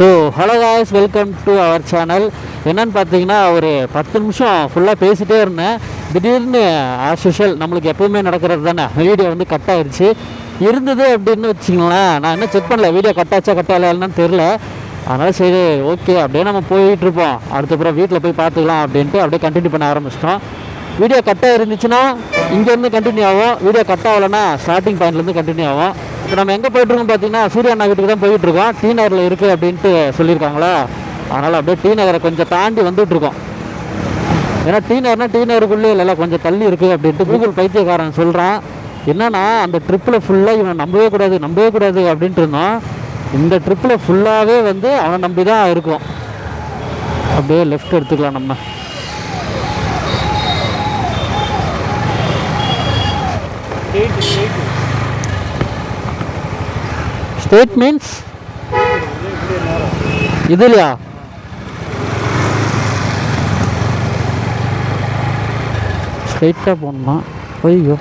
So hello guys, welcome to our channel. என்னென்னு பார்த்தீங்கன்னா, ஒரு 10 நிமிஷம் ஃபுல்லாக பேசிகிட்டே இருந்தேன். திடீர்னு ஆஸ் யூஷுவல் நம்மளுக்கு எப்போவுமே நடக்கிறது தானே, வீடியோ வந்து கட் ஆகிடுச்சு இருந்தது அப்படின்னு வச்சிங்களேன். நான் இன்னும் செக் பண்ணல, வீடியோ கட் ஆச்சா கட் ஆகலைன்னு தெரில. அதனால் சரி ஓகே அப்படியே நம்ம போயிட்டுருப்போம், அடுத்தப்புறம் வீட்டில் போய் பார்த்துக்கலாம் அப்படின்ட்டு அப்படியே கண்டினியூ பண்ண ஆரம்பிச்சிட்டோம். வீடியோ கட்டாக இருந்துச்சுன்னா இங்கேருந்து கண்டினியூ ஆகும், வீடியோ கட் ஆகலைன்னா ஸ்டார்டிங் பாயிண்ட்லேருந்து கண்டினியூ ஆகும். இப்போ நம்ம எங்கே போய்ட்டுருக்கோம் பார்த்தீங்கன்னா, சூர்யா அண்ணா வீட்டுக்கு தான் போயிட்டுருக்கோம். T.Nagarல இருக்குது அப்படின்ட்டு சொல்லியிருக்காங்களா, அதனால் அப்படியே T.Nagarரை கொஞ்சம் தாண்டி வந்துட்டுருக்கோம். ஏன்னா T.Nagarக்குள்ளே இல்லைல்ல, கொஞ்சம் தள்ளி இருக்குது அப்படின்ட்டு கூகுள் பைத்தியக்காரன் சொல்கிறான். என்னன்னா அந்த ட்ரிப்பில் ஃபுல்லாக இவன் நம்பவே கூடாது அப்படின்ட்டு இருந்தோம். இந்த ட்ரிப்பில் ஃபுல்லாகவே வந்து அவன் நம்பி தான் இருக்கும். அப்படியே லெஃப்ட் எடுத்துக்கலாம் நம்ம. ஸ்டேட் மீன்ஸ் இது இல்லையா? ஸ்ட்ரெயிட்டாக போகணுமா? ஐயோ,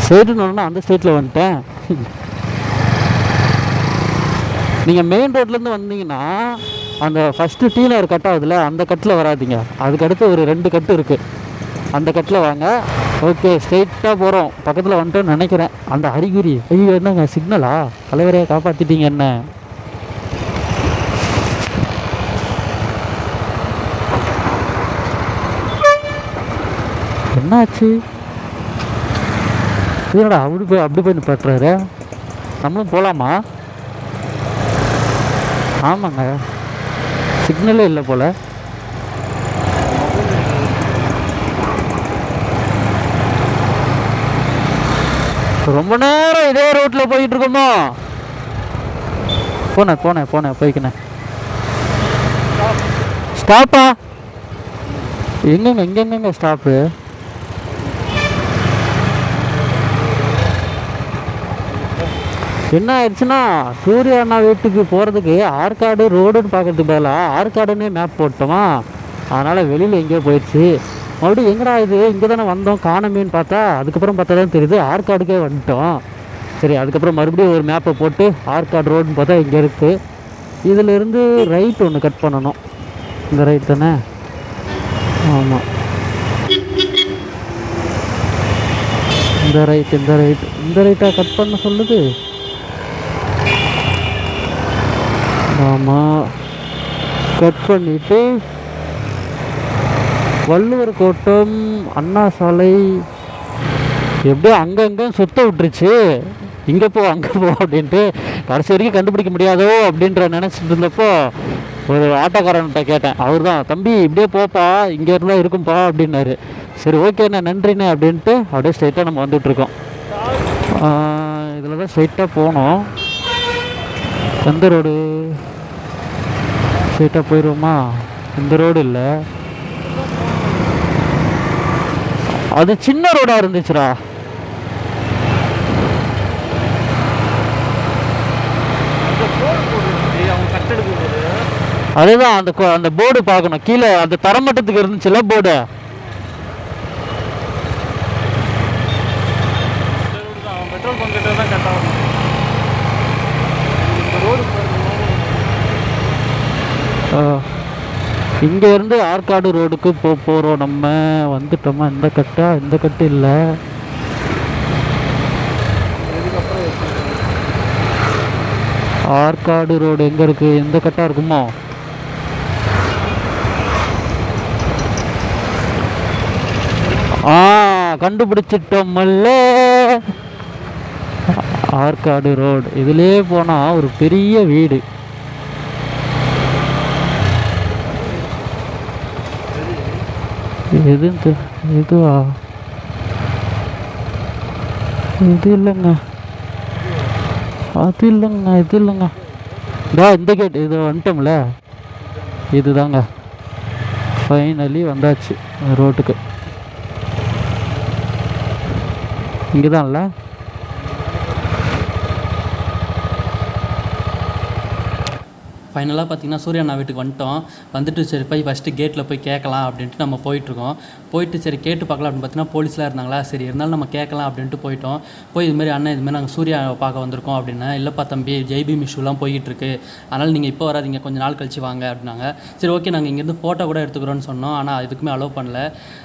ஸ்ட்ரெயிட்டுன்னு அந்த ஸ்ட்ரெயிட்டில் வந்துட்டேன். நீங்கள் மெயின் ரோட்லேருந்து வந்தீங்கன்னா அந்த ஃபஸ்ட்டு T.Nagar கட் ஆகுதுல்ல, அந்த கட்டில் வராதிங்க. அதுக்கடுத்து ஒரு 2 கட்டு இருக்குது, அந்த கட்டில் வாங்க. ஓகே, ஸ்ட்ரெயிட்டாக போகிறோம். பக்கத்தில் வந்துட்டோன்னு நினைக்கிறேன். அந்த அறிகுறி, ஐயோ என்னங்க சிக்னலா? தலைவரையை காப்பாற்றிட்டீங்க என்ன? என்னாச்சு? இல்லைடா, அப்படி போய் நிப்பாட்டுறாரு. நம்மளும் போகலாமா? ஆமாங்க, சிக்னலே இல்லை போல். ரொம்ப நேரம் இதே ரோட்டில் போயிட்டு இருக்கோமோ? போனேன் போய்க்கினேன். ஸ்டாப்பா? எங்கெங்க ஸ்டாப்பு? என்ன ஆயிடுச்சுன்னா, சூர்யா அண்ணா வீட்டுக்கு போகிறதுக்கு ஆற்காடு ரோடுன்னு பார்க்கறதுக்கு பதிலாக ஆற்காடுன்னே மேப் போட்டோமா, அதனால் வெளியில் எங்கேயோ போயிடுச்சு. மறுபடியும் எங்கடா இது, இங்கே தானே வந்தோம் காணமேன்னு பார்த்தா, அதுக்கப்புறம் பார்த்தா தான் தெரியுது ஆற்காடுக்கே வந்துட்டோம். சரி, அதுக்கப்புறம் மறுபடியும் ஒரு மேப்பை போட்டு ஆற்காடு ரோடுன்னு பார்த்தா இங்கே இருக்குது. இதிலிருந்து ரைட் ஒன்று கட் பண்ணணும். இந்த ரைட் தானே? ஆமாம், இந்த ரைட்டாக கட் பண்ண சொல்லுது. ஆமாம், கட் பண்ணிவிட்டு வள்ளுவர் கோட்டம், அண்ணா சாலை, எப்படியோ அங்கங்கே சுத்த விட்டுருச்சு. இங்கே போ அப்படின்ட்டு கடைசி வரைக்கும் கண்டுபிடிக்க முடியாதோ அப்படின்ற நினச்சிட்டு இருந்தப்போ ஒரு ஆட்டோக்காரன்கிட்ட கேட்டேன். அவர் தான், தம்பி இப்படியே போப்பா, இங்கே இருந்தால் இருக்கும்பா அப்படின்னாரு. சரி ஓகேண்ணே, நன்றிண்ணே அப்படின்ட்டு அப்படியே ஸ்ட்ரைட்டாக நம்ம வந்துட்டுருக்கோம். இதில் தான் ஸ்ட்ரைட்டாக போனோம். எந்த ரோடு? ஸ்ட்ரைட்டாக போயிடுவோமா? இந்த ரோடு இல்லை, அது சின்ன ரோடாக இருந்துச்சுடா. அதுதான் அந்த போர்டு பார்க்கணும். கீழே அந்த தரமட்டத்துக்கு இருந்துச்சுல்ல போர்டு. இங்கே இருந்து ஆற்காடு ரோடுக்கு போகிறோம் நம்ம. வந்துட்டோமா? இந்த கட்டு இல்லை. ஆற்காடு ரோடு எங்கே இருக்குது? இந்த கட்டாக இருக்குமோ? கண்டுபிடிச்சிட்டோமல்ல, ஆற்காடு ரோடு. இதிலே போனால் ஒரு பெரிய வீடு. இதுவா? இது இல்லைங்க, அது இல்லைங்க. இந்த கேட், இது வந்துட்டோம்ல, இதுதாங்க. ஃபைனலி வந்தாச்சு ரோட்டுக்கு. இங்கே தான்ல. ஃபைனலாக பார்த்தீங்கன்னா சூர்யா அண்ணா வீட்டுக்கு வந்துட்டு சரி போய் ஃபஸ்ட்டு கேட்டில் போய் கேட்கலாம் அப்படின்ட்டு நம்ம போயிட்டு சரி கேட்டு பார்க்கலாம் அப்படின்னு பார்த்தீங்கன்னா போலீஸ்லாம் இருந்தாங்களா, சரி இருந்தாலும் நம்ம கேட்கலாம் அப்படின்ட்டு போயிட்டோம். இதுமாதிரி அண்ணன் இதுமாதிரி நாங்கள் சூர்யாவை பார்க்க வந்திருக்கோம் அப்படின்னா, இல்லைப்பா தம்பி ஜெய்பீம் இஷ்யூலாம் போய்கிட்டுருக்கு, அதனால் நீங்கள் இப்போ வராதிங்க, கொஞ்சம் நாள் கழிச்சு வாங்க அப்படின்னாங்க. சரி ஓகே நாங்கள் இங்கேருந்து ஃபோட்டோ கூட எடுத்துக்கிறோன்னு சொன்னோம். ஆனால் இதுக்குமே அலோவ் பண்ணல.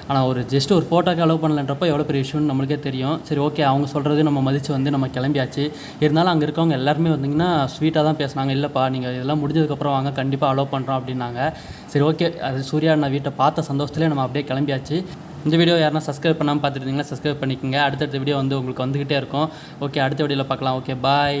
ஆனால் ஜஸ்ட் ஒரு ஃபோட்டோக்கு அலோவ் பண்ணலன்றப்போ எவ்வளோ பெரிய இஷ்யூன்னு நம்மளுக்கே தெரியும். சரி ஓகே அவங்க சொல்கிறது நம்ம மதித்து நம்ம கிளம்பியாச்சு. இருந்தாலும் அங்கே இருக்கவங்க எல்லாருமே வந்திங்கன்னா ஸ்வீட்டாக தான் பேசுனாங்க. இல்லைப்பா நீங்கள் இதெல்லாம் முடிஞ்சதுக்கப்புறம் வாங்க, கண்டிப்பாக அலோவ் பண்ணுறோம் அப்படின்னாங்க. சரி ஓகே அது சூர்யா அண்ணா வீட்டை பார்த்த சந்தோஷத்துலேயே நம்ம அப்படியே கிளம்பியாச்சு. இந்த வீடியோ யாருன்னா சப்ஸ்கிரைப் பண்ணாமல் பார்த்துருந்தீங்கன்னா சப்ஸ்கிரைப் பண்ணிக்கோங்க. அடுத்தடுத்த வீடியோ உங்களுக்கு வந்துக்கிட்டே இருக்கும். ஓகே அடுத்த வீடியோவில் பார்க்கலாம். Okay bye.